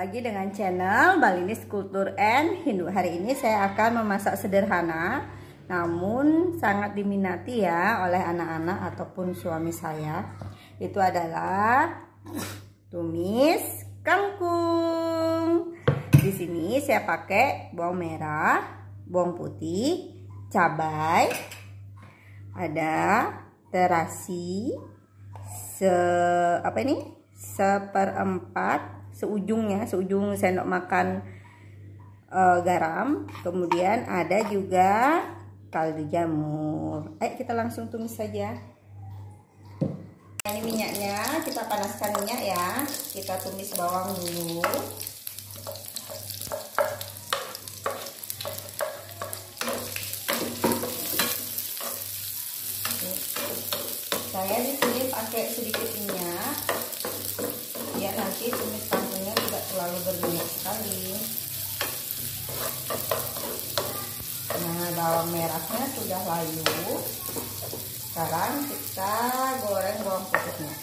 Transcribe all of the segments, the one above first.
lagi dengan channel Balinese Culture and Hindu. Hari ini saya akan memasak sederhana namun sangat diminati ya oleh anak-anak ataupun suami saya. Itu adalah tumis kangkung. Di sini saya pakai bawang merah, bawang putih, cabai, ada terasi, seujung sendok makan garam. Kemudian ada juga kaldu jamur. Ayo kita langsung tumis saja. Ini minyaknya, kita panaskan minyak ya. Kita tumis bawang dulu. Saya di sini pakai sedikit minyak, ya nanti tumis kangkungnya tidak terlalu berminyak sekali. Nah, bawang merahnya sudah layu. Sekarang kita goreng bawang putihnya.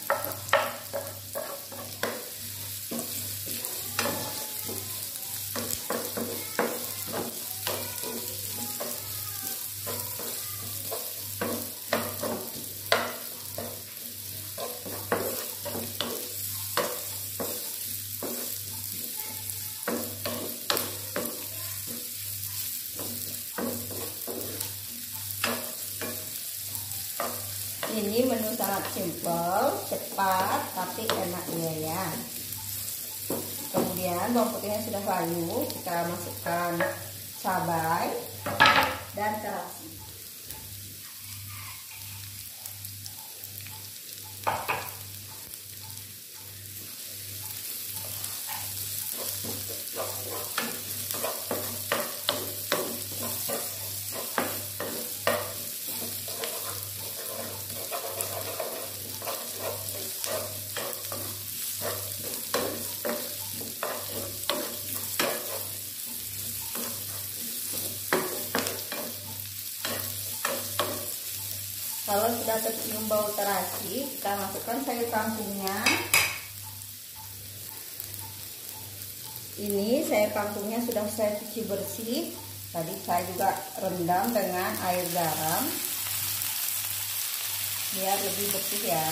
Ini menu sangat simple, cepat, tapi enak ya. Kemudian bawang putihnya sudah layu, kita masukkan cabai dan terasi. Kalau sudah tercium bau terasi, kita masukkan sayur kangkungnya. Ini sayur kangkungnya sudah saya cuci bersih. Tadi saya juga rendam dengan air garam biar lebih bersih ya.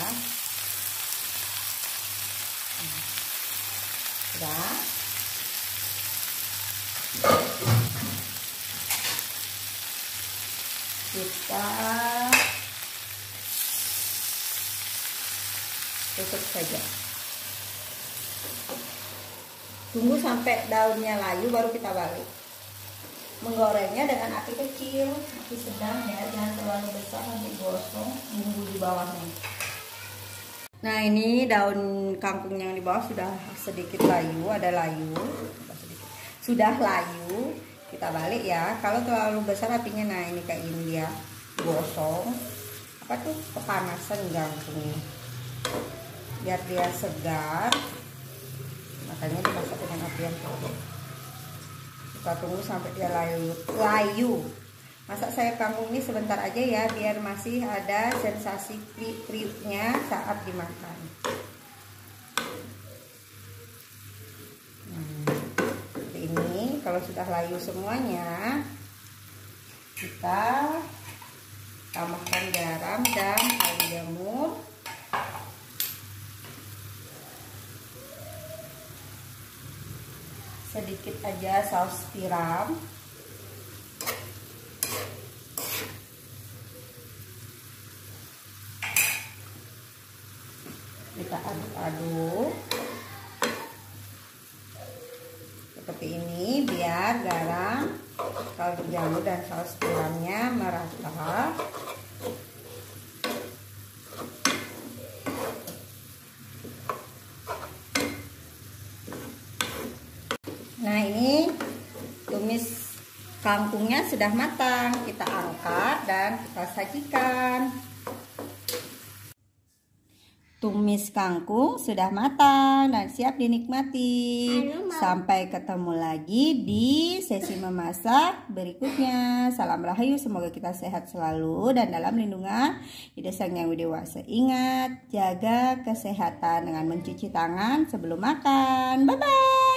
Sudah. Kita tutup saja. Tunggu sampai daunnya layu baru kita balik. Menggorengnya dengan api kecil, api sedang ya, jangan terlalu besar nanti gosong bumbu di bawahnya. Nah, ini daun kangkung yang di bawah sudah sedikit layu, ada layu. Sudah layu, kita balik ya. Kalau terlalu besar apinya, nah ini kayak gini dia, gosong. Apa tuh? Kepanasan kangkungnya. Biar dia segar, makanya dimasak dengan api yang kecil. Kita tunggu sampai dia layu. Masak sayur kangkung ini sebentar aja ya, biar masih ada sensasi kriuk-kriuknya saat dimakan. Seperti ini. Kalau sudah layu semuanya, kita tambahkan garam dan kaldu jamur. Sedikit aja saus tiram. Kita aduk-aduk seperti ini biar garam, kaldu jamur dan saus tiramnya merata. Nah, ini tumis kangkungnya sudah matang. Kita angkat dan kita sajikan. Tumis kangkung sudah matang dan siap dinikmati. Sampai ketemu lagi di sesi memasak berikutnya. Salam rahayu, semoga kita sehat selalu dan dalam lindungan Ida Sang Yang Widi Wasa. Ingat, jaga kesehatan dengan mencuci tangan sebelum makan. Bye-bye.